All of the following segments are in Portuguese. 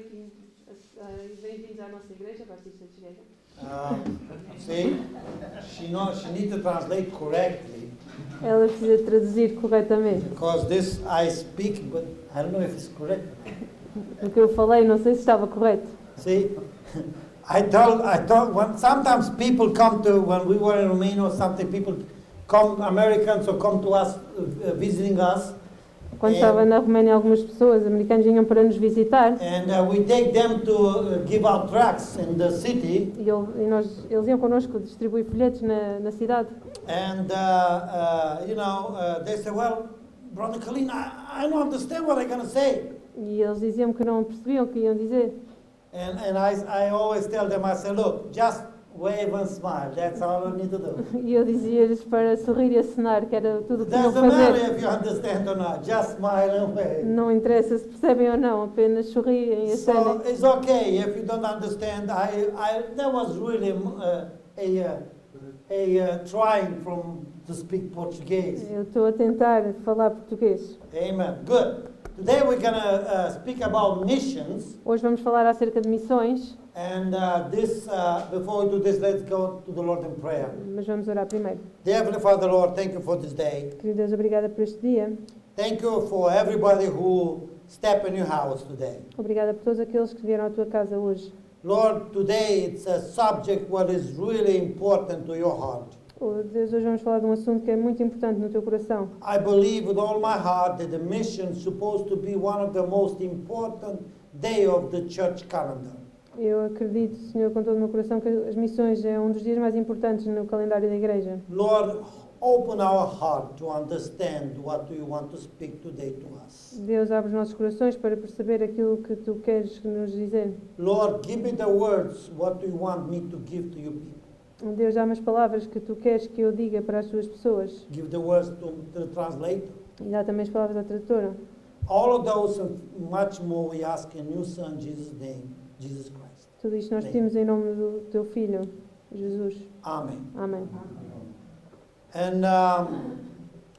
bem-vindos à nossa igreja, Batista de Chigueira. See, she needs to translate correctly Ela precisa traduzir corretamente. because this I speak, but I don't know if it's correct. O que eu falei, não sei se estava correto. See, I told when sometimes people come to when we were in Romania or something, people come Americans or come to us visiting us. Quando estava na Roménia, algumas pessoas americanas vinham para nos visitar. And we take them to give out tracts in the city. E eles iam connosco distribuir folhetos na cidade. And they say, well, Brother Colleen, I don't understand what I'm going to say. E eles diziam que não percebiam o que iam dizer. And I always tell them, I say, look, just wave and smile. That's all I need to do. E eu dizia-lhes para sorrir e acenar, que era tudo o que iam Doesn't matter fazer. if you understand or not. Just smile and wave. Não interessa se percebem ou não, apenas sorriem e So acenem. it's okay if you don't understand. That was really trying to speak Portuguese. Eu estou a tentar falar português. Amen. Good. Today we're going to speak about missions. Hoje vamos falar acerca de missões, And before we do this, let's go to the Lord in prayer. mas vamos orar primeiro. Dear Heavenly Father, Lord, thank you for this day. Querido Deus, obrigada por este dia. Thank you for everybody who stepped in your house today. Obrigada por todos aqueles que vieram à tua casa hoje. Lord, today it's a subject what is really important to your heart. Oh, Deus, hoje vamos falar de um assunto que é muito importante no teu coração. I believe with all my heart that the mission is supposed to be one of the most important day of the church calendar. Eu acredito, Senhor, com todo o meu coração, que as missões é um dos dias mais importantes no calendário da igreja. Lord, open our heart to understand what you want to speak today to us. Deus, abre os nossos corações para perceber aquilo que tu queres nos dizer. Lord, give me the words what you want me to give to you people. Deus, dá-me as palavras que tu queres que eu diga para as tuas pessoas. Give the words to the translator. E dá também as palavras à tradutora. All of those and much more we ask in your Son, Jesus' name, Jesus Christ. Tudo isto nós pedimos em nome do teu Filho, Jesus. Amen. Amém. And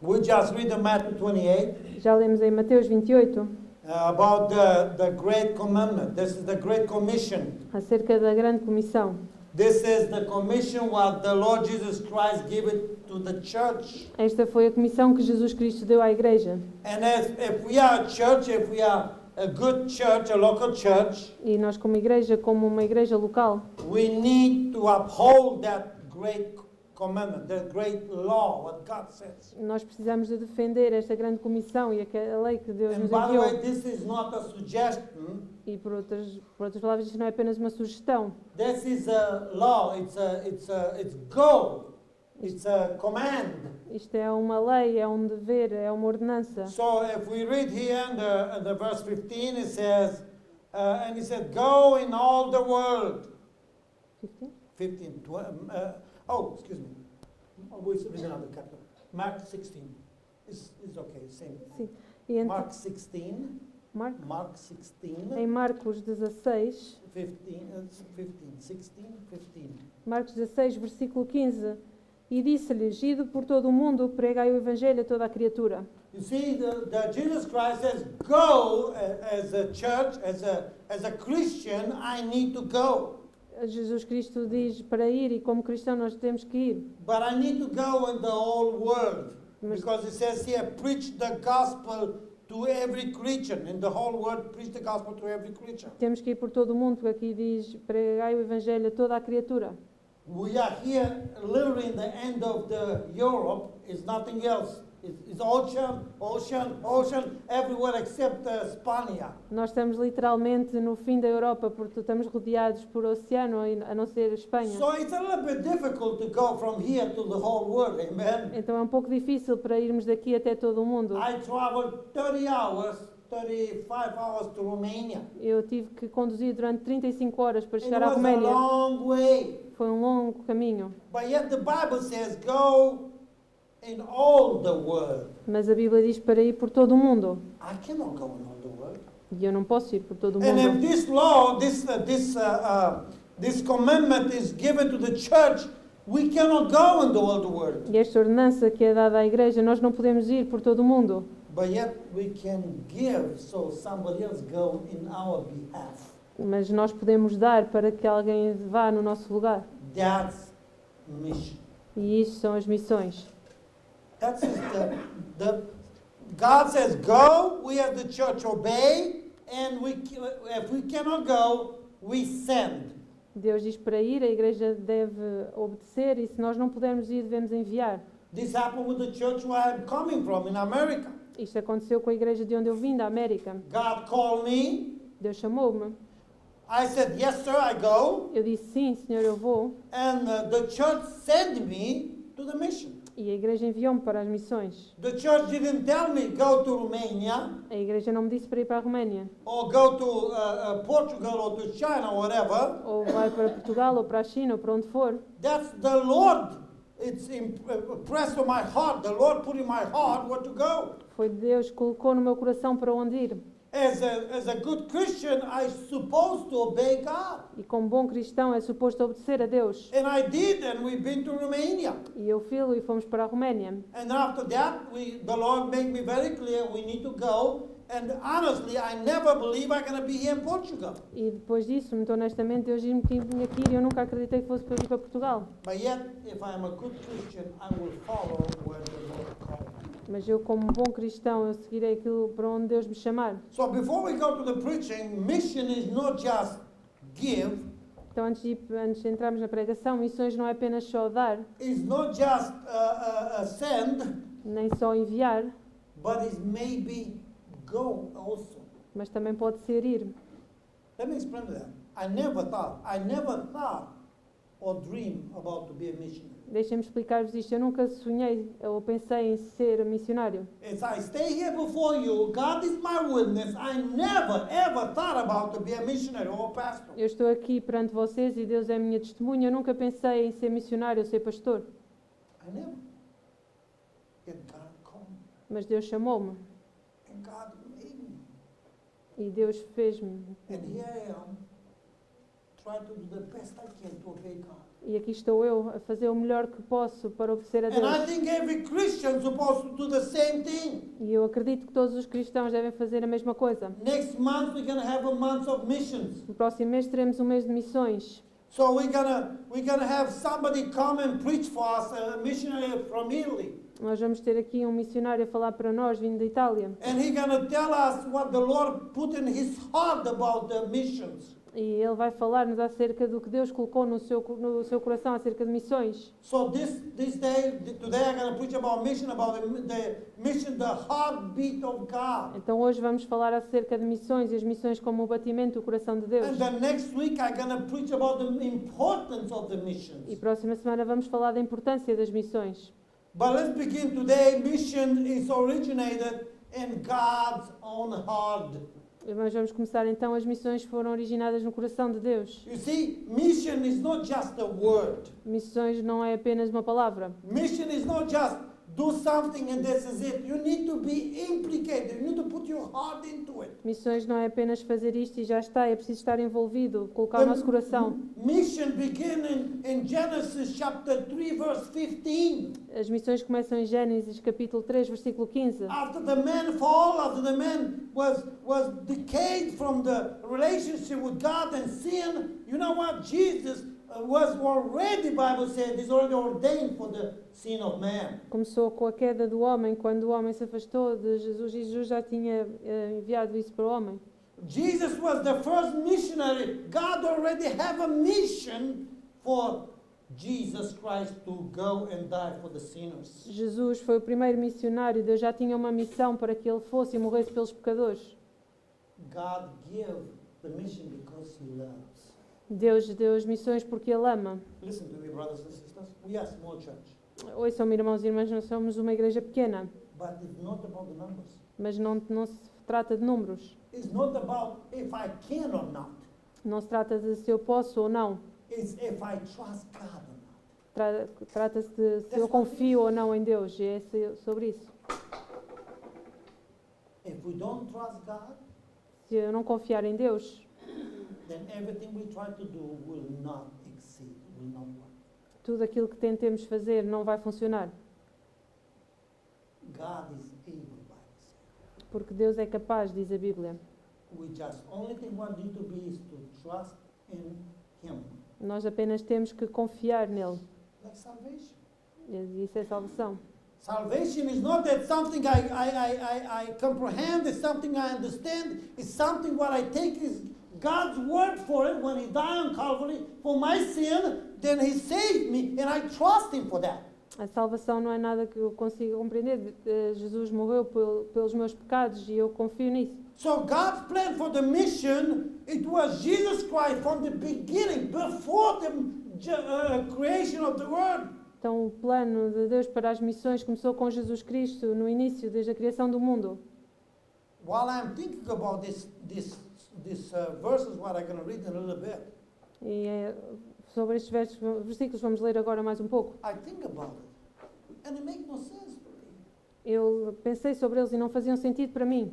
we just read in Matthew 28 Já lemos em Mateus 28, about the Great Commandment. This is the Great Commission. acerca da grande comissão. This is the commission what the Lord Jesus Christ gave it to the church. Esta foi a comissão que Jesus Cristo deu à igreja. And if we are a church, if we are a good church, a local church, E nós, como igreja, como uma igreja local, we need to uphold that great commandment, that great law, what God says. nós precisamos de defender esta grande comissão e a lei que Deus And nos by the enviou. way, this is not a suggestion. E por outras palavras, isto não é apenas uma sugestão. This is a law. It's go. It's a command. Isto é uma lei, é um dever, é uma ordenança. So if we read here in the verse 15, it says, and he said, go in all the world. 15, excuse me. We're reading another chapter. Mark 16. It's okay, same. Sim. E então, Mark 16. Mark 16. em Marcos 16, 15. Marcos 16, versículo 15, e disse-lhes, ide por todo o mundo, pregai o evangelho a toda a criatura. You see, the Jesus Christ says, go as a church, as a Christian, I need to go. Jesus Cristo diz para ir, e como cristão nós temos que ir. But I need to go in the whole world. Because it says here, preach the gospel to every creature. In the whole world, preach the gospel to every creature. Temos que ir por todo o mundo, porque aqui diz, pregai o evangelho a toda a criatura. We are here literally in the end of the Europe. It's nothing else. It's ocean, everywhere except Spania. Nós estamos literalmente no fim da Europa, porque estamos rodeados por oceano, a não ser a Espanha. So it's a little bit difficult to go from here to the whole world, amen? Então é um pouco difícil para irmos daqui até todo o mundo. I traveled 35 hours to Romania. Eu tive que conduzir durante 35 horas para It chegar à was a Roménia. long way. Foi um longo caminho. But yet the Bible says, go in all the world. Mas a Bíblia diz para ir por todo o mundo. I cannot go in all the world. E eu não posso ir por todo o And if mundo. this law, this commandment is given to the church, we cannot go into all the world. E esta ordenança que é dada à igreja, nós não podemos ir por todo o mundo. But yet we can give so somebody else go in our behalf. Mas nós podemos dar para que alguém vá no nosso lugar. That's mission. E isso são as missões. That's just God says go, we as the church obey, and if we cannot go, we send. Deus diz para ir, a igreja deve obedecer, e se nós não pudermos ir, devemos enviar. This happened with the church where I'm coming from in America. Isto aconteceu com a igreja de onde eu vim, da América. God called me. Deus chamou-me. I said, yes, sir, I go. Eu disse, sim, Senhor, eu vou. And the church sent me to the mission. E a igreja enviou-me para as missões. The church didn't tell me go to Romania A igreja não me disse para ir para a Roménia. or go to Portugal or to China or whatever. Ou vai para Portugal, ou para a China, ou para onde for. That's the Lord. It's impressed on my heart. The Lord put in my heart where to go. Foi Deus que colocou no meu coração para onde ir. As a good Christian, I'm supposed to obey God. E como bom cristão é suposto obedecer a Deus. And I did, and we've been to Romania. E eu fui e fomos para a Roménia. And after that, the Lord made me very clear we need to go. And honestly, I never believe I'm going to be here in Portugal. E depois disso, muito honestamente, Deus disse-me que vinha aqui e eu nunca acreditei que fosse para ir para Portugal. But yet, if I'm a good Christian, I will follow where the Lord called me. Mas eu, como bom cristão, eu seguirei aquilo para onde Deus me chamar. So before we go to the preaching, mission is not just give. Então, antes de entrarmos na pregação, missões não é apenas só dar, It's not just send, nem só enviar, but it's maybe go also. mas também pode ser ir. Let me explain that. I never thought or dreamed about to be a missionary. Deixem-me explicar-vos isto. Eu nunca sonhei ou pensei em ser missionário. As I stay here before you, God is my witness. I never ever thought about to be a missionary or a pastor. Eu estou aqui perante vocês e Deus é a minha testemunha. Eu nunca pensei em ser missionário ou ser pastor. I never. Yet God called me. Mas Deus chamou-me. And God made me. E Deus fez-me. And here I am, trying to do the best I can to obey God. E aqui estou eu a fazer o melhor que posso para obedecer a And I Deus. think every Christian is supposed to do the same thing. E eu acredito que todos os cristãos devem fazer a mesma coisa. Next month we're gonna have a month of missions. No próximo mês teremos um mês de missões. So we're gonna have somebody come and preach for us, a missionary from Italy. Nós vamos ter aqui um missionário a falar para nós, vindo da Itália. And he's gonna tell us what the Lord put in his heart about the missions. E ele vai falar-nos acerca do que Deus colocou no seu coração acerca de missões. So today I'm gonna preach about mission, the mission, the heartbeat of God. Então hoje vamos falar acerca de missões e as missões como o batimento do coração de Deus. And then next week I'm gonna preach about the importance of the missions. E próxima semana vamos falar da importância das missões. But let's begin today. Mission is originated in God's own heart. Mas vamos começar então. As missões foram originadas no coração de Deus. You see, mission is not just a word. Missões não é apenas uma palavra. Mission is not just do something and this is it. You need to be implicated. You need to put your heart into it. Missões não é apenas fazer isto e já está. É preciso estar envolvido, colocar o nosso coração. Mission begin in Genesis chapter 3 verse 15. As missões começam em Gênesis capítulo 3, versículo 15. After the man fall, after the man was decayed from the relationship with God and sin, you know what? Jesus was already, Bible said, is already ordained for the sin of man. Começou com a queda do homem, quando o homem se afastou de Jesus, e Jesus já tinha enviado isso para o homem. Jesus was the first missionary. God already have a mission for Jesus Christ to go and die for the sinners. Jesus foi o primeiro missionário. Deus já tinha uma missão para que ele fosse e morresse pelos pecadores. God gave the mission because he loves. Deus deu as missões porque ele ama. Listen to me, brothers and sisters. We are a small church, Ouçam, irmãos e irmãs, nós somos uma igreja pequena, but it's not about the numbers. mas não se trata de números. It's not about if I can or not. Não se trata de se eu posso ou não. It's if I trust God or not. Trata-se de se eu confio ou não em Deus. E é sobre isso. If we don't trust God, Se eu não confiar em Deus, then everything we try to do will not exceed, will not work. tudo aquilo que tentemos fazer não vai funcionar. God is able, Bible says. Porque Deus é capaz, diz a Bíblia. we just, only thing what need to be is to trust in Him. Nós apenas temos que confiar nele. Like salvation. E isso é salvação. Salvation is not that something I comprehend, it's something I understand, it's something what I take is God's word for it. When He died on Calvary for my sin, then He saved me and I trust Him for that. A salvação não é nada que eu consiga compreender. Jesus morreu pelos meus pecados e eu confio nisso. So God's plan for the mission, it was Jesus Christ from the beginning, before the creation of the world. Então, o plano de Deus para as missões começou com Jesus Cristo no início, desde a criação do mundo. While I'm thinking about these verses, what I'm going to read in a little bit, E sobre estes versículos vamos ler agora mais um pouco. I think about it, and it makes no sense to me. Eu pensei sobre eles e não faziam sentido para mim.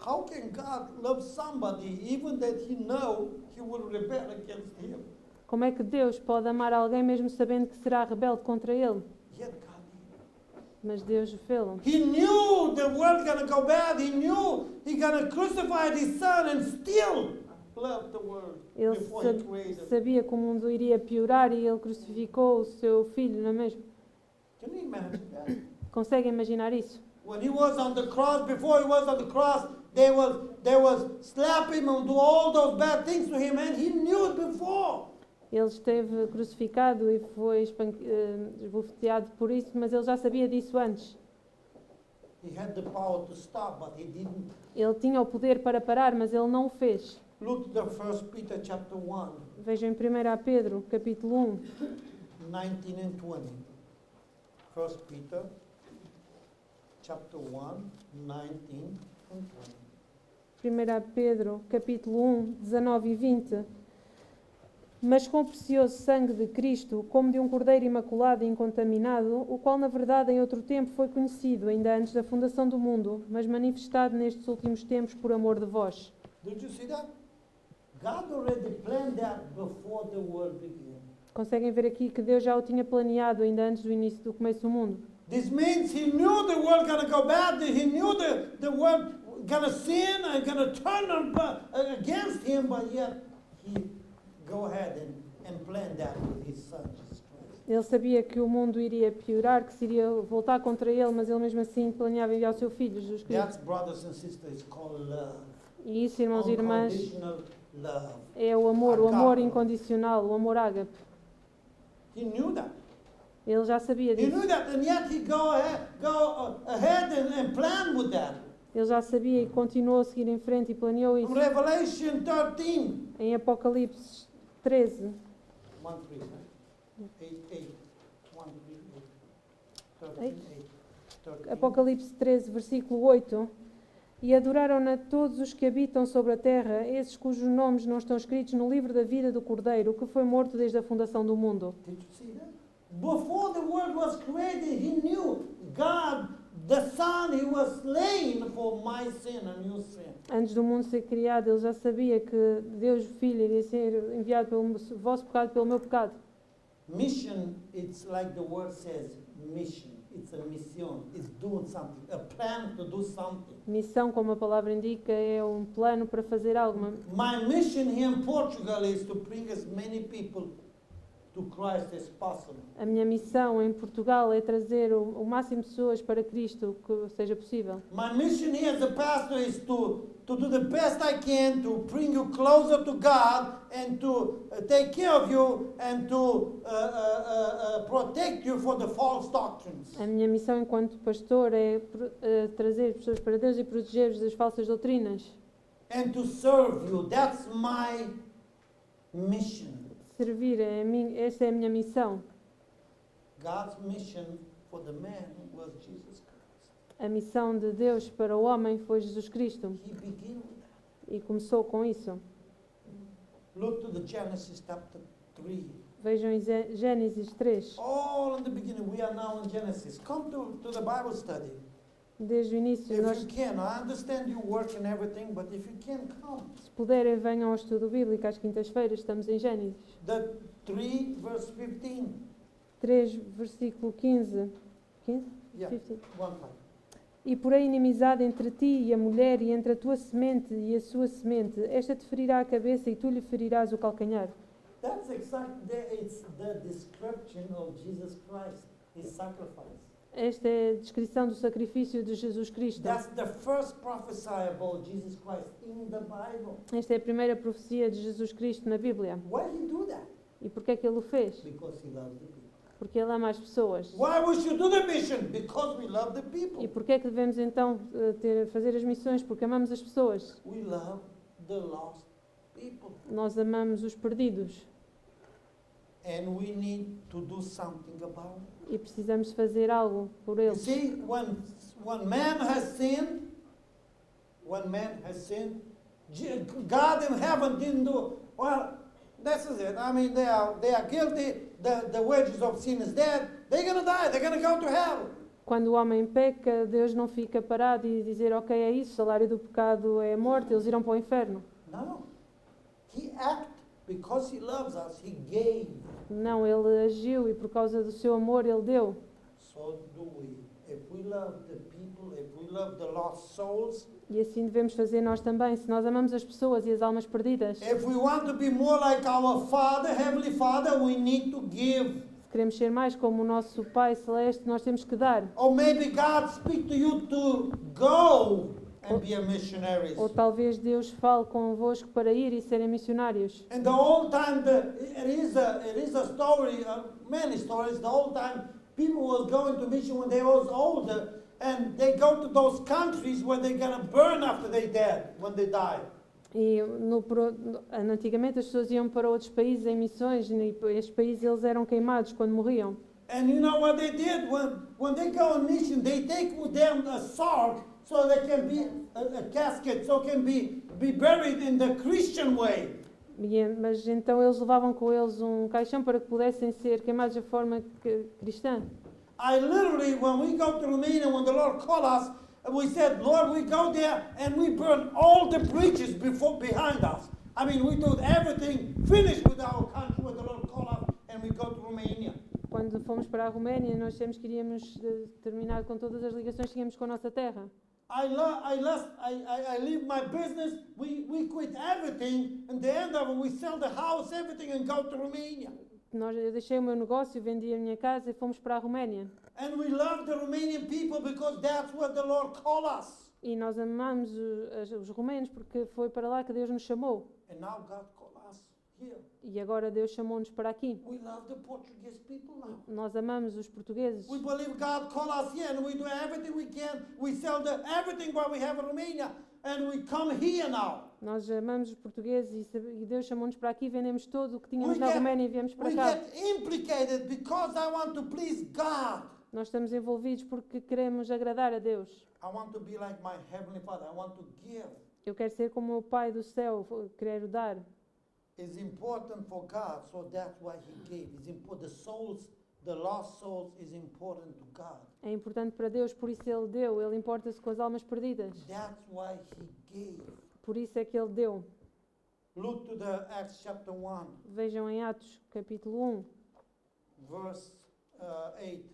How can God love somebody even that He know He will rebel against Him? Como é que Deus pode amar alguém mesmo sabendo que será rebelde contra Ele? Yet God did. Mas Deus o fez. He knew the world gonna go bad. He knew He gonna crucify His Son and still love the world Ele before He created. sabia que o mundo iria piorar e Ele crucificou o seu filho, não é mesmo? Can you imagine that? Conseguem imaginar isso? When He was on the cross, before He was on the cross, they was slap Him and do all those bad things to Him, and He knew it before. Ele esteve crucificado e foi esbofeteado por isso, mas ele já sabia disso antes. He had the power to stop, but He didn't. Ele tinha o poder para parar, mas ele não o fez. Look at the 1 Peter chapter 1, Vejam em 1 Pedro, capítulo 1, 19 and 20. 1 Peter chapter 1, 19 and 20. 1 Pedro, capítulo 1, 19 e 20. Mas com o precioso sangue de Cristo, como de um cordeiro imaculado e incontaminado, o qual na verdade em outro tempo foi conhecido, ainda antes da fundação do mundo, mas manifestado nestes últimos tempos por amor de vós. Did you see that? God already planned that before the world began. Conseguem ver aqui que Deus já o tinha planeado ainda antes do início do começo do mundo. This means He knew the world gonna go bad. He knew the world gonna sin and gonna turn against Him, but yet He go ahead and plan that with His Son Jesus Christ. Ele sabia que o mundo iria piorar, que se iria voltar contra ele, mas ele mesmo assim planeava enviar o seu filho, Jesus Cristo. That's, brothers and sisters, called love. E isso, irmãos e irmãs, Unconditional love. é o amor Agape. incondicional, o amor ágape. He knew that. Ele já sabia He disso. knew that, and yet He go ahead and plan with that. Ele já sabia e continuou a seguir em frente e planeou In isso. Revelation 13, Em Apocalipse 13, 1, 3, right? 8, 8, 1, 3, 8, 13, 8, 13. Apocalipse 13, versículo 8. E adoraram-na todos os que habitam sobre a terra, esses cujos nomes não estão escritos no livro da vida do Cordeiro, que foi morto desde a fundação do mundo. Did you see that? Before the world was created, He knew God, the Son, He was slain for my sin and your sin. Antes do mundo ser criado, ele já sabia que Deus, o Filho, iria ser enviado pelo vosso pecado, pelo meu pecado. Mission, it's like the word says, mission. It's a mission. It's doing something, a plan to do something. Missão, como a palavra indica, é um plano para fazer algo. My mission here in Portugal is to bring as many people to Christ as possible. A minha missão em Portugal é trazer o máximo de pessoas para Cristo que seja possível. My mission here as a pastor is to do the best I can to bring you closer to God and to take care of you and to protect you for the false doctrines. A minha missão enquanto pastor é trazer pessoas para Deus e proteger-vos das falsas doutrinas. And to serve you. That's my mission. Servir, essa é a minha missão. God's mission for the man was Jesus Christ. A missão de Deus para o homem foi Jesus Cristo. He began with that. E começou com isso. Look to the Genesis chapter 3. Vejam em Gênesis 3. All in the beginning. We are now in Genesis. Come to the Bible study. Desde o início, If nós, you can. I understand you work and everything, but if you can, come. se puderem, venham ao estudo bíblico às quintas-feiras. Estamos em Gênesis. The 3 verse 15. 3, versículo 15. 15? Yeah, 15. 1 5. E porém inimizade entre ti e a mulher, e entre a tua semente e a sua semente. Esta te ferirá a cabeça e tu lhe ferirás o calcanhar. That's it's the description of Jesus Christ, his sacrifice. Esta é a descrição do sacrifício de Jesus Cristo. That's the first prophecy about Jesus Christ in the Bible. Esta é a primeira profecia de Jesus Cristo na Bíblia. Why did he do that? E porquê é que ele o fez? Because he loves the people. Porque ele ama as pessoas. Why we should do the mission? Because we love the people. E porquê é que devemos então fazer as missões? Porque amamos as pessoas. We love the lost people. Nós amamos os perdidos. And we need to do something about it. E precisamos fazer algo por You eles. see, when man has sinned, God in heaven didn't do, well, this is it. I mean, they are guilty. The wages of sin is dead. They're going to die. They're going to go to hell. Quando o homem peca, Deus não fica parado e dizer, ok, é isso, o salário do pecado é a morte, eles irão para o inferno. No. He acted because he loves us. He gave. Não, ele agiu e por causa do seu amor ele deu. So do we. If we love the people, if we love the lost souls, E assim devemos fazer nós também. Se nós amamos as pessoas e as almas perdidas, if we want to be more like our Father, Heavenly Father, we need to give. se queremos ser mais como o nosso Pai Celeste, nós temos que dar. Or maybe God speak to you to go and be a missionary. Ou talvez Deus fale convosco para ir e serem missionários. And the whole time, it is a story, many stories. The whole time, people was going to mission when they was older, and they go to those countries where they're gonna burn after they dead, when they die. E antigamente as pessoas iam para outros países em missões e estes países eles eram queimados quando morriam. And you know what they did when they go on mission? They take with them a sark so they can be a casket, so can be buried in the Christian way. Mas então eles levavam com eles um caixão para que pudessem ser queimados de forma cristã. I literally, when we go to Romania, when the Lord called us, we said, Lord, we go there and we burn all the bridges behind us. I mean, we do everything, finished with our country when the Lord called us, and we go to Romania. Quando fomos para a Roménia, nós dissemos que iríamos terminar com todas as ligações que tínhamos com a nossa terra. I leave my business, we quit everything, and the end of it, we sell the house, everything, and go to Romania. Eu deixei o meu negócio, vendi a minha casa e fomos para a Roménia. And we love the Romanian people because that's where the Lord called us. E nós amamos os romenos porque foi para lá que Deus nos chamou. And now God called us here. E agora Deus chamou-nos para aqui. We love the Portuguese people now. Nós amamos os portugueses. We believe God called us here, and we do everything we can. We sell everything what we have in Romania, and we come here now. Nós amamos os portugueses e Deus chamou-nos para aqui, vendemos tudo o que tínhamos na Roménia e viemos para cá. We get implicated because I want to please God. Nós estamos envolvidos porque queremos agradar a Deus. I want to be like my Heavenly Father. I want to give. Eu quero ser como o Pai do céu, quero dar. It's important for God, so that's why He gave. It's important. The souls, the lost souls, is important to God. É importante para Deus, por isso Ele deu. Ele importa-se com as almas perdidas. That's why He gave. Por isso é que Ele deu. Look to the Acts chapter 1, Vejam em Atos, capítulo 1, verse 8.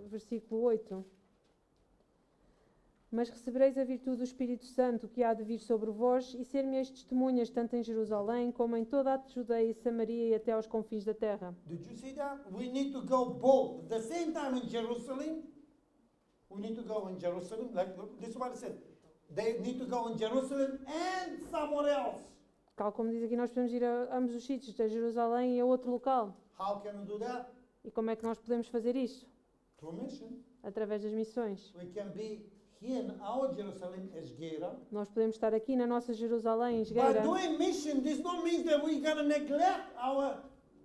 versículo 8. Mas recebereis a virtude do Espírito Santo que há de vir sobre vós e ser-me-eis testemunhas tanto em Jerusalém como em toda a Judeia e Samaria e até aos confins da terra. Did you see that? We need to go both. At the same time in Jerusalem, we need to go in Jerusalem. Like this is what it says. They need to go in Jerusalem and somewhere else. Tal como diz aqui, nós podemos ir a ambos os sítios, a Jerusalém e a outro local. How can we do that? E como é que nós podemos fazer isto? Through mission. Através das missões. We can be here in our Jerusalem, Esgueira. Nós podemos estar aqui na nossa Jerusalém, em By Esgueira. doing mission, this don't mean that we're going to neglect our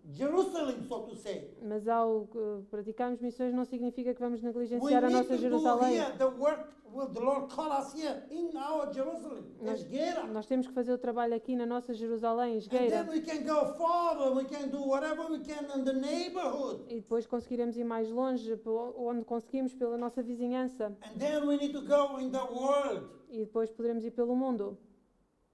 Jerusalem, so to say. Mas ao praticarmos missões não significa que vamos We negligenciar a need nossa to do Jerusalém. here the work will the Lord call us here in our Jerusalem, Esgueira. Nós temos que fazer o trabalho aqui na nossa Jerusalém, em And then Esgueira. we can go farther, we can do whatever we can in the neighborhood. E depois conseguiremos ir mais longe, onde conseguimos, pela nossa vizinhança. And then we need to go in the world. E depois poderemos ir pelo mundo.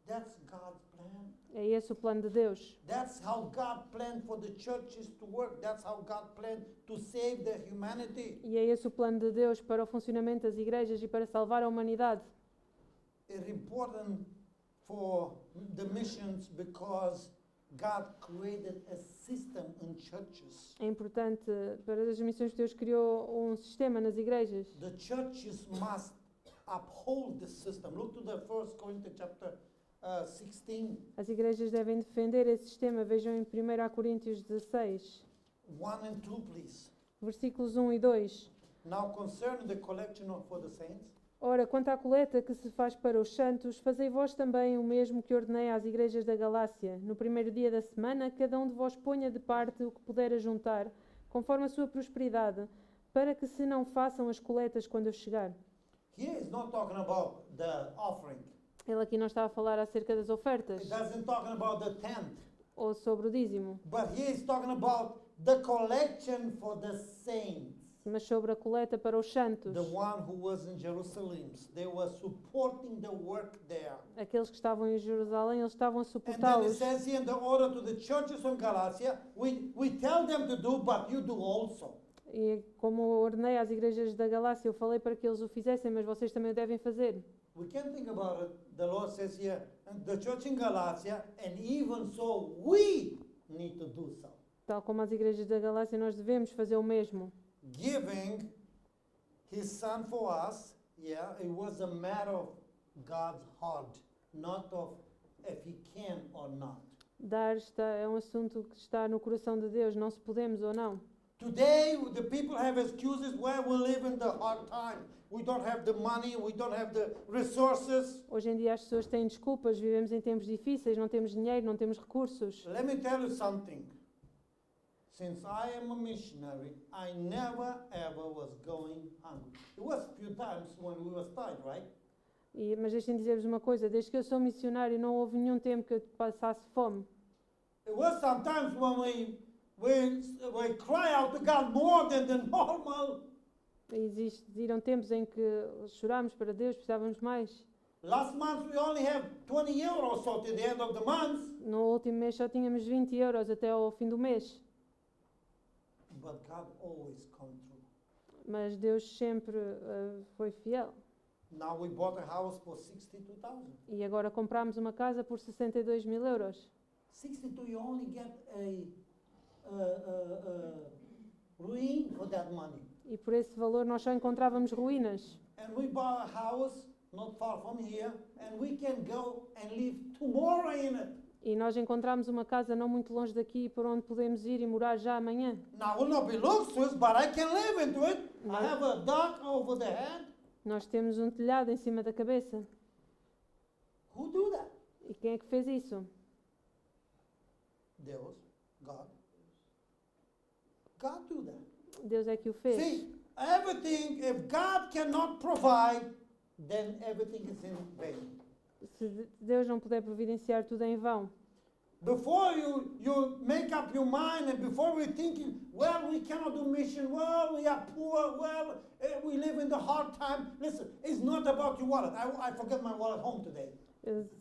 That's God's plan. É esse o plano de Deus. That's how God planned for the churches to work. That's how God planned to save the humanity. E é esse o plano de Deus para o funcionamento das igrejas e para salvar a humanidade. It's important for the missions because God created a system in churches. É importante para as missões que Deus criou um sistema nas igrejas. The churches must uphold the system. Look to the 1 Corinthians chapter 16, As igrejas devem defender esse sistema. Vejam em 1 Coríntios 16, 1 and 2, please. versículos 1 e 2. Now concerning the collection for the saints, Ora, quanto à coleta que se faz para os santos, fazei vós também o mesmo que ordenei às igrejas da Galácia. No primeiro dia da semana, cada um de vós ponha de parte o que puder ajuntar, conforme a sua prosperidade, para que se não façam as coletas quando eu chegar. here is not talking about the offering. Ele aqui não está a falar acerca das ofertas It doesn't talking about the tenth. ou sobre o dízimo, But here is talking about the collection for the saints. mas sobre a coleta para os santos, The one who was in Jerusalem. They were supporting the work there. aqueles que estavam em Jerusalém, eles estavam a And then it suportá-los. says here in the order to the churches in Galatia, we tell them to do, but you do also. E como ordenei às igrejas da Galácia, eu falei para que eles o fizessem, mas vocês também o devem fazer. We can think about it. The Lord says here, and the church in Galatia, and even so, we need to do so. Tal como as igrejas da Galácia, nós devemos fazer o mesmo. Giving His Son for us, yeah, it was a matter of God's heart, not of if He can or not. Dar é um assunto que está no coração de Deus, não se podemos ou não. Today, the people have excuses where we live in the hard time. We don't have the money, we don't have the resources. Hoje em dia as pessoas têm desculpas, vivemos em tempos difíceis, não temos dinheiro, não temos recursos. Let me tell you something. Since I am a missionary, I never ever was going hungry. It was a few times when we were tired, right? Mas deixem-me dizer-vos uma coisa, desde que eu sou missionário não houve nenhum tempo que eu passasse fome. It was sometimes when we cry out to God more than the normal. Existiram tempos em que chorámos para Deus, precisávamos mais. Last month we only have 20 euros so to the end of the month. No último mês só tínhamos 20 euros até ao fim do mês. But God always come through. Mas Deus sempre foi fiel. Now we bought a house for 62,000. E agora compramos uma casa por 62 mil euros. 62, you only get a ruin for that money. E por esse valor nós só encontrávamos ruínas. And we bought a house not far from here, and we can go and live tomorrow in it. E nós encontramos uma casa não muito longe daqui por onde podemos ir e morar já amanhã. Now, it will not be luxurious, but I can live into it. I have a dock over the head. Nós temos um telhado em cima da cabeça. Who do that? E quem é que fez isso? Deus, God. God do that. Deus é que o fez. See, everything, if God cannot provide, then everything is in vain. Se Deus não puder providenciar, tudo é em vão. Before you make up your mind and before we're thinking, well, we cannot do mission, well, we are poor, well, we live in the hard time. Listen, it's not about your wallet. I forgot my wallet home today.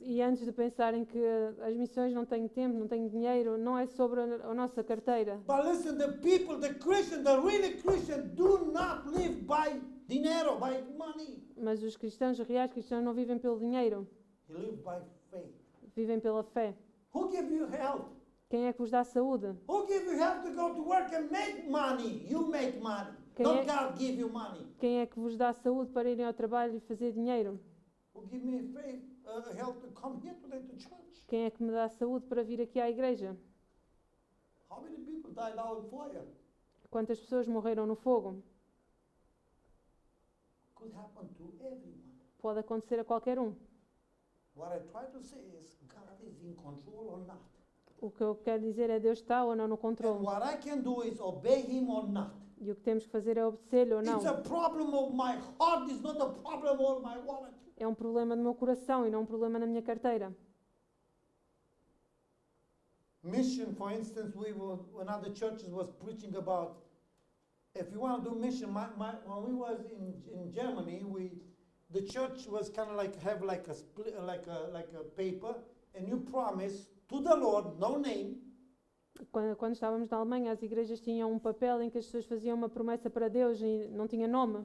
E antes de pensarem que as missões não têm tempo, não têm dinheiro, não é sobre a nossa carteira. But listen, the people, the Christians, the really Christians do not live by dinero, by money. Mas os cristãos reais, cristãos não vivem pelo dinheiro, They live by faith. vivem pela fé. Who give you health? Quem é que vos dá saúde? Who give you health to go to work and make money? You make money. Not God give you money. Quem é que vos dá saúde para irem ao trabalho e fazer dinheiro? Who give me faith, health to come here today to church? Quem é que me dá saúde para vir aqui à igreja? How many people died out in fire? Quantas pessoas morreram no fogo? Could happen to everyone. Pode acontecer a qualquer um. What I try to say is God is in control or not. O que eu quero dizer é Deus está ou não no And controle. what I can do is obey Him or not. E o que temos que fazer é obedecer-lhe ou não. It's a problem of my heart, it's not a problem of my wallet. É um problema do meu coração e não um problema na minha carteira. Mission, for instance, when other churches was preaching about, if you want to do mission, when we was in Germany, the church was kind of like have like a split, like a paper, and you promise to the Lord, no name. Quando estávamos na Alemanha, as igrejas tinham um papel em que as pessoas faziam uma promessa para Deus e não tinha nome.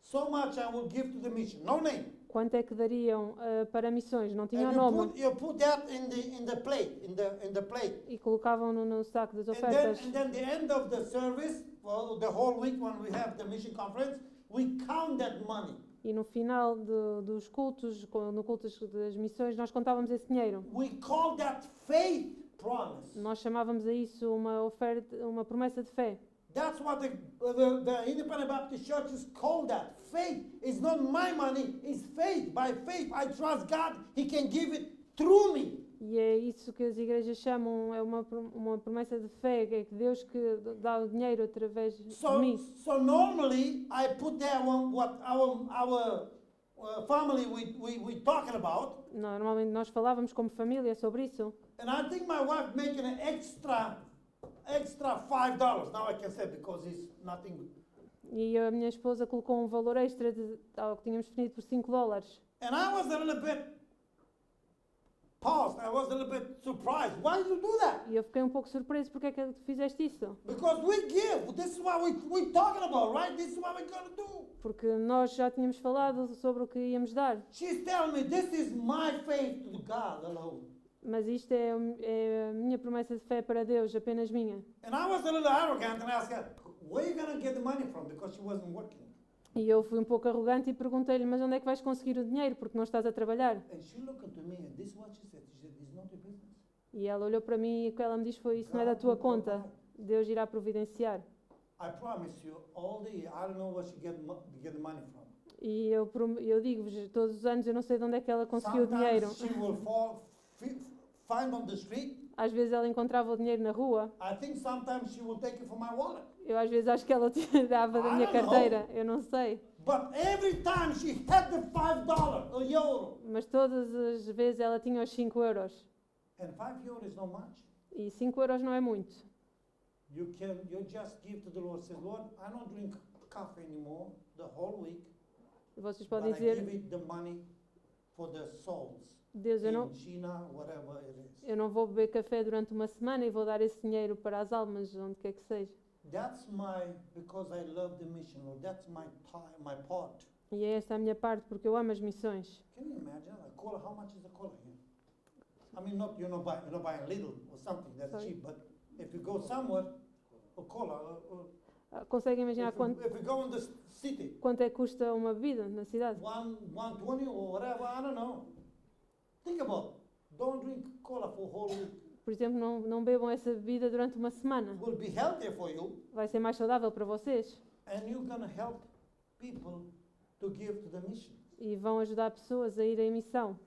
So much I will give to the mission, no name. Quanto é que dariam para missões? Não tinha And nome. you put that in the plate, in the plate. E colocavam no saco das And ofertas. then the end of the service, well, the whole week when we have the mission conference, we count that money. E no final dos cultos, no culto das missões, nós contávamos esse dinheiro. We call that faith promise. Nós chamávamos a isso uma oferta, uma promessa de fé. That's what the Independent Baptist churches call that. Faith is not my money, it's faith. By faith, I trust God, He can give it through me. E é isso que as igrejas chamam, é uma promessa de fé, é que Deus que dá o dinheiro através de mim. So normally, I put there what our family we talking about. Normalmente nós falávamos como família sobre isso. And I think my wife making an extra $5. Now I can say because it's nothing. E a minha esposa colocou um valor extra ao que tínhamos definido por $5. And I was a little bit paused. I was a little bit surprised. Why did you do that? E eu fiquei um pouco surpreso, porque é que tu fizeste isso? Because we give. This is what we're talking about, right? This is what we're going to do. Porque nós já tínhamos falado sobre o que íamos dar. She's telling me this is my faith to God alone. Mas isto é a minha promessa de fé para Deus, apenas minha. And I was a little arrogant and asked her, where are you going to get the money from? Because she wasn't working. E eu fui um pouco arrogante e perguntei-lhe, mas onde é que vais conseguir o dinheiro, porque não estás a trabalhar? And she looked into me and this is what she said. She said, it's not your business. E ela olhou para mim e o que ela me disse foi, isso não é da tua conta, Deus irá providenciar. I promise you, all the year, I don't know where she get the money from. E eu digo-vos, todos os anos eu não sei de onde é que ela conseguiu o dinheiro. Sometimes she will find on the street. Às vezes ela encontrava o dinheiro na rua. I think sometimes she will take it from my wallet. Eu às vezes acho que ela tirava da minha carteira, eu não sei. But every time she had the $5, a euro. Mas todas as vezes ela tinha os 5 euros. And 5 euros is not much. E 5 euros não é muito. You just give to the Lord. Says, Lord, I don't drink coffee anymore the whole week. Vocês But podem I give dizer, it the money for the souls. Deus, In China, whatever it is. eu não vou beber café durante uma semana e vou dar esse dinheiro para as almas, onde quer que seja. That's because I love the mission, Lord. That's my time, my part. E é essa a minha parte, porque eu amo as missões. Can you imagine a cola? How much is a cola here? I mean, you're not buying little or something that's Sorry. cheap, but if you go somewhere, a cola. Conseguem imaginar If you go in the city, quanto é que custa uma bebida na cidade? 120 or whatever, I don't know. Think about it. Don't drink cola for a whole week. Por exemplo, não bebam essa bebida durante uma semana. It will be healthier for you, Vai ser mais saudável para vocês. and you're going to help people to give to the mission. E vão ajudar pessoas a ir em missão.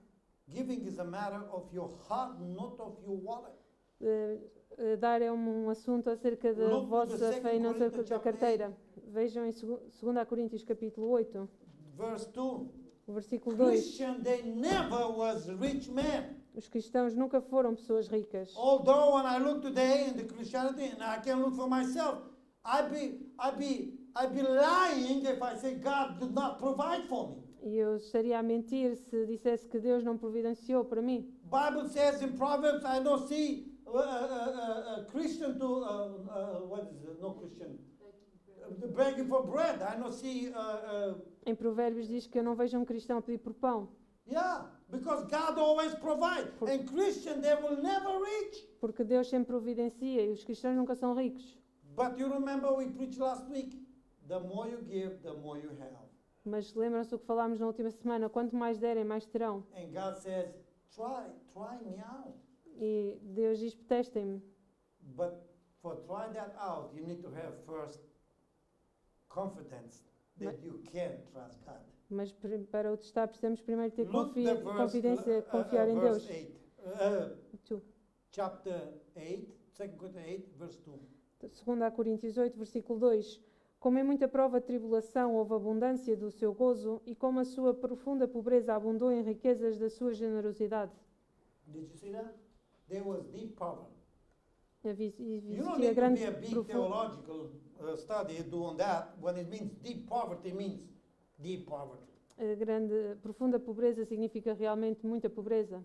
Giving is a matter of your heart, not of your wallet. Dar é um assunto acerca da Look to vossa the fé e não acerca Corinthians da chapter carteira. Vejam em 2 Coríntios capítulo 8, Verse 2. o versículo 2. Christian, they never was rich men. Os cristãos nunca foram pessoas ricas. Although when I look today in the Christianity, and I can look for myself, I'd be lying if I say God did not provide for me. E eu estaria a mentir se dissesse que Deus não providenciou para mim. Bible says in Proverbs, I don't see a Christian to what is it? No Christian. Begging for bread. I don't see. Em Provérbios diz que eu não vejo um cristão pedir por pão. Yeah, because God always provides. And Christian, they will never reach. Porque Deus sempre providencia e os cristãos nunca são ricos. But you remember we preached last week. The more you give, the more you have. Mas lembram-se do que falámos na última semana, quanto mais derem, mais terão. And God says, try me out. E Deus diz, testem-me. But for try that out, you need to have first confidence that you can trust God. Mas para o testar precisamos primeiro ter Look the verse, confidência, confiar em Deus. verse 8. Chapter 8, 2 Corinthians 8, verse 2. 2 Coríntios 8, versículo 2. Como em muita prova de tribulação houve abundância do seu gozo, e como a sua profunda pobreza abundou em riquezas da sua generosidade. Did you see that? There was deep poverty. You don't Existia need to grande be a big theological study doing that. When it means deep poverty, means deep poverty. profunda pobreza significa realmente muita pobreza.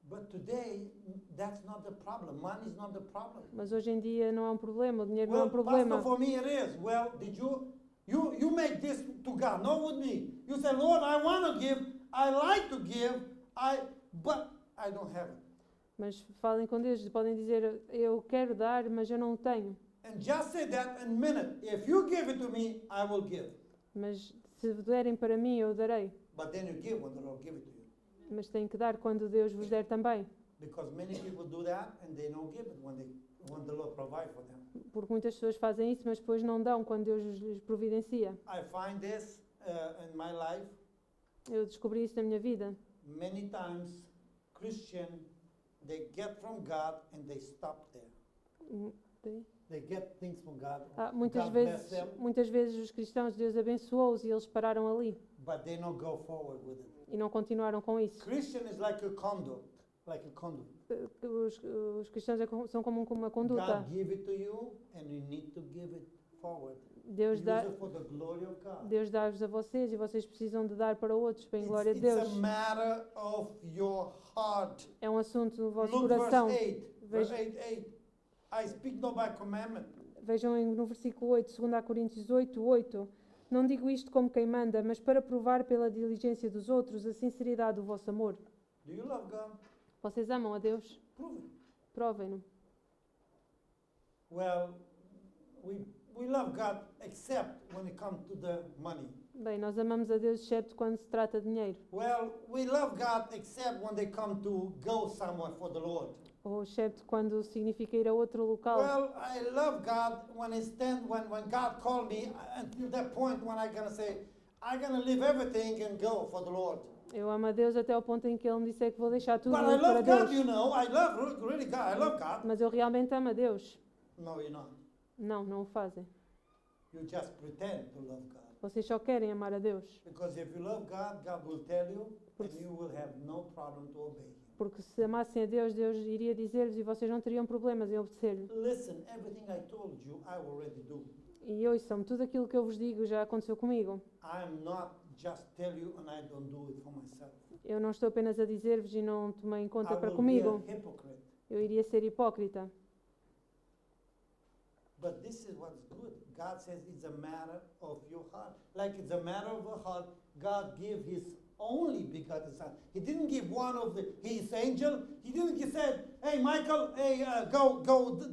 But today, that's not the problem. Money is not the problem. Mas hoje em dia não é um problema, o dinheiro não é um Well, problema. Pastor, for me it is. Well, did you make this to God, not with me. You say, Lord, I want to give, I like to give, but I don't have it. Mas falem com Deus, podem dizer, eu quero dar, mas eu não o tenho. And just say that in a minute. If you give it to me, I will give. Mas se derem para mim, eu darei. But then you give when the Lord give it to you. Mas têm que dar quando Deus vos der também. Because many people do that and they don't give it when the Lord provide for them. Porque muitas pessoas fazem isso, mas depois não dão quando Deus lhes providencia. I find this in my life. Eu descobri isso na minha vida. Many times, Christian, they get from God and they stop there. They get things from God. Muitas God bless vezes, them, muitas vezes os cristãos, Deus abençoou-os e eles pararam ali but they don't go forward with it. e não continuaram com isso. Christian is like a conduit, Os cristãos são como uma conduta. God give it to you and you need to give it forward. Deus Use dá, it for the glory of God. Deus dá-vos a vocês e vocês precisam de dar para outros, para a glória de Deus. It's a matter of your heart. É um assunto do vosso Look coração. verse 8. Verse Veja- 8. I speak not by commandment. Vejam no versículo 8, 2 Coríntios 8, 8. Não digo isto como quem manda, mas para provar pela diligência dos outros a sinceridade do vosso amor. Do you love God? Vocês amam a Deus? Prove it. Provem-no. Well, we love God except when it comes to the money. Bem, nós amamos a Deus excepto quando se trata de dinheiro. Well, we love God except when they come to go somewhere for the Lord. Ou excepto quando significa ir a outro local. Well, I love God when God called me until that point when I'm going to say, I'm going to leave everything and go for the Lord. Eu amo a Deus até ao ponto em que Ele me disser que vou deixar tudo But I para love Deus. God, you know. I love really God. I love God. Mas eu realmente amo a Deus. No, you're not. Não, não o fazem. You just pretend to love God. Vocês só querem amar a Deus. Because if you love God, God will tell you, and Porque- you will have no problem to obey Him. Porque se amassem a Deus, Deus iria dizer-vos e vocês não teriam problemas em obedecer-lhe. Listen, everything I told you, I already do. E ouçam, tudo aquilo que eu vos digo já aconteceu comigo. I'm not just tell you and I don't do it for myself. Eu não estou apenas a dizer-vos e não tomei em conta I para will comigo. be a hypocrite. Eu iria ser hipócrita. But this is what's good. God says it's a matter of your heart. Like it's a matter of the heart, God gave His only begotten Son. He didn't give one of His angel. He didn't say, hey, Michael, hey, go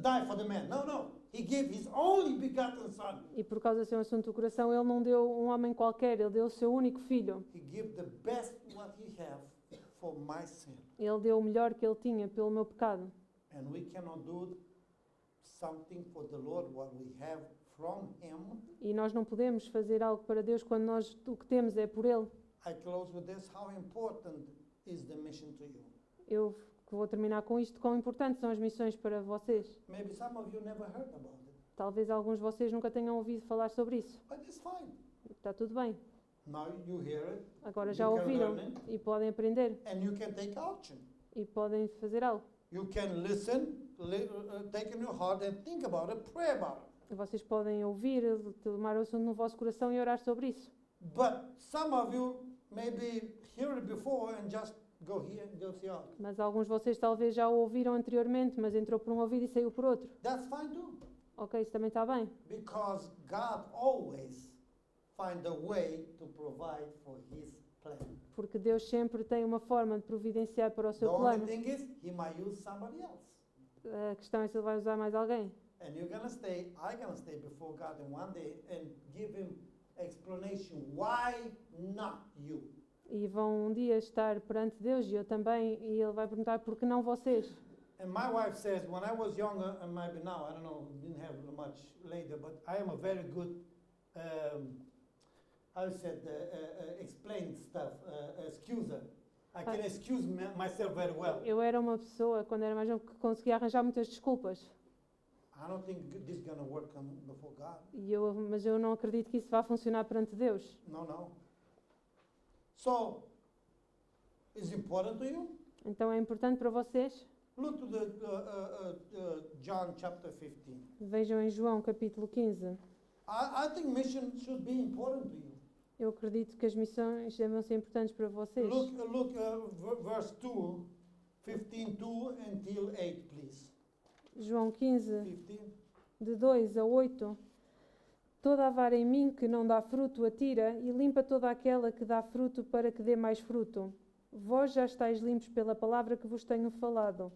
die for the man. No. He gave His only begotten Son. E por causa de ser um assunto do coração, Ele não deu um homem qualquer, Ele deu o seu único filho. He gave the best what He have for my sin. Ele deu o melhor que Ele tinha pelo meu pecado. And we cannot do something for the Lord what we have from Him. E nós não podemos fazer algo para Deus quando nós o que temos é por Ele. I close with this. How important is the mission to you? Eu vou terminar com isto. Quão importantes são as missões para vocês? Maybe some of you never heard about it, Talvez alguns de vocês nunca tenham ouvido falar sobre isso. but it's fine. Está tudo bem. Now you hear it, Agora já You can ouviram learn it. e podem aprender and you can take action. e podem fazer algo. You can listen, take in your heart and think about it, pray about it. Vocês podem ouvir, tomar o assunto no vosso coração e orar sobre isso. But some of you maybe hear it before and just go here and go see out. Mas alguns de vocês talvez já o ouviram anteriormente, mas entrou por um ouvido e saiu por outro. That's fine too, Ok, isso também está bem. because God always find a way to provide for His plan. Porque Deus sempre tem uma forma de providenciar para o The seu only plano. thing is, He might use somebody else. A questão é se Ele vai usar mais alguém. And you're gonna stay, I'm gonna stay before God in one day and give Him explanation. Why not you? E vão um dia estar perante Deus e eu também, e Ele vai perguntar por que não vocês. And my wife says, when I was younger, and maybe now, I don't know, didn't have much later, but I am a very good, how you said, explain stuff, excuser. I can excuse myself very well. Eu era uma pessoa, quando era mais jovem, que conseguia arranjar muitas desculpas. I don't think this is gonna work before God. Mas eu não acredito que isso vá funcionar perante Deus. No. So, is important to you? Então é importante para vocês. Look to the John chapter 15. Vejam em João capítulo 15. I think mission should be important to you. Eu acredito que as missões devem ser importantes para vocês. Look, verse 2. 15:2 until 8, please. João 15, 15. de 2 a 8. Toda a vara em mim que não dá fruto atira e limpa toda aquela que dá fruto para que dê mais fruto. Vós já estáis limpos pela palavra que vos tenho falado.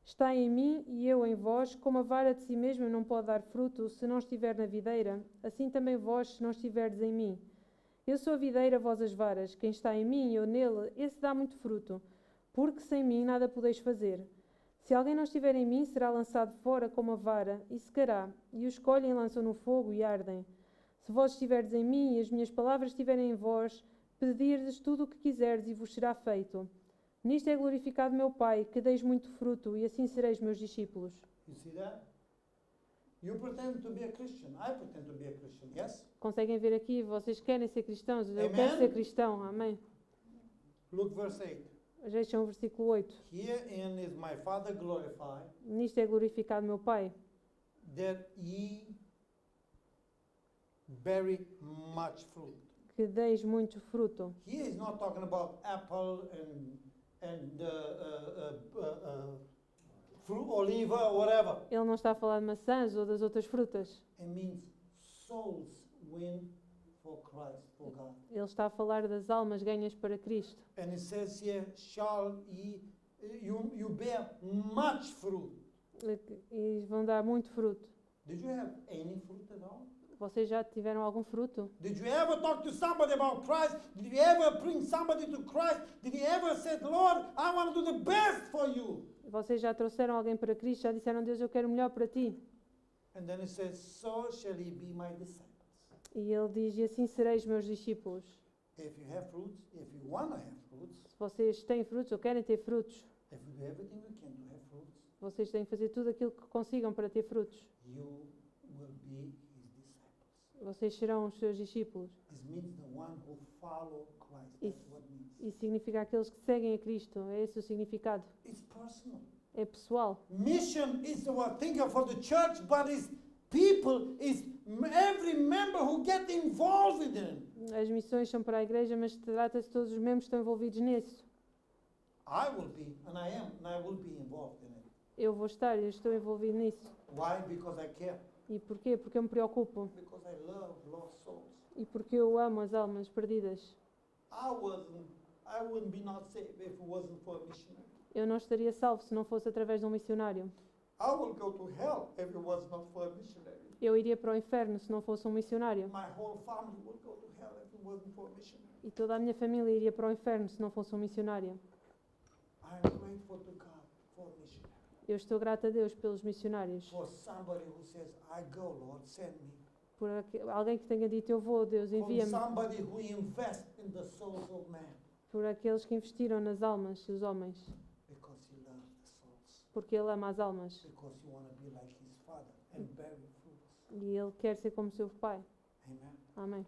Está em mim e eu em vós, como a vara de si mesma não pode dar fruto se não estiver na videira, assim também vós se não estiverdes em mim. Eu sou a videira, vós as varas. Quem está em mim e eu nele, esse dá muito fruto, porque sem mim nada podeis fazer. Se alguém não estiver em mim, será lançado fora como a vara, e secará, e os colhem e lançam no fogo e ardem. Se vós estiverdes em mim e as minhas palavras estiverem em vós, pedirdes tudo o que quiserdes e vos será feito. Nisto é glorificado meu Pai, que deis muito fruto, e assim sereis meus discípulos. You see that? You pretend to be a Christian. I pretend to be a Christian. Yes? Conseguem ver aqui? Vocês querem ser cristãos? Eu Amen. quero ser cristão. Amém. Look verse 8. Vejam o versículo 8. Herein is my Father glorified, Nisto é glorificado meu Pai, that ye bear much fruit. que deis muito fruto. Here is not talking about apple and fruit, oliva, whatever. Ele não está a falar de maçãs ou das outras frutas. It means souls win for Christ, for God. Ele está a falar das almas ganhas para Cristo. And it says here, shall ye, you bear much fruit. E vão dar muito fruto. Did you have any fruit at all? Vocês já tiveram algum fruto? Did you ever talk to somebody about Christ? Did you ever bring somebody to Christ? Did you ever say, Lord, I want to do the best for you? Vocês já trouxeram alguém para Cristo? Já disseram, Deus, eu quero o melhor para ti? And then it says, so shall ye be my disciples. E ele diz, e assim sereis meus discípulos. If you have fruits, if you want to have fruits, Se vocês têm frutos ou querem ter frutos, if you do everything you can to have fruits, vocês têm que fazer tudo aquilo que consigam para ter frutos. you will be his disciples. Vocês serão os seus discípulos. This means the one who follow Christ. Isso. That's what it means. Isso significa aqueles que seguem a Cristo. É esse o significado. It's personal. É pessoal. Mission is the word thing for the church, but it's people, is every member who get involved in it. As missões são para a igreja, mas trata-se de todos os membros que estão envolvidos nisso. I will be, and I am, and I will be involved in it. Eu vou estar, eu estou envolvido nisso. Why? Because I care. E porquê? Porque eu me preocupo. Because I love lost souls. E porque eu amo as almas perdidas. I wouldn't be not saved if it wasn't for a missionary. Eu não estaria salvo se não fosse através de um missionário. I will go to hell if it was not for a missionary. Eu iria para o inferno se não fosse um missionário. My whole family will go to hell if it wasn't for a missionary. E toda a minha família iria para o inferno se não fosse um missionário. I am grateful to God for a missionary. Eu estou grata a Deus pelos missionários. For somebody who says, I go, Lord, send me. Por alguém que tenha dito, eu vou, Deus, For envia-me. somebody who invests in the souls of man. Por aqueles que investiram nas almas dos homens. Because he loves the souls. Porque Ele ama as almas. Because you want to be like his father and bear fruits. E Ele quer ser como seu Pai. Amen. Amém.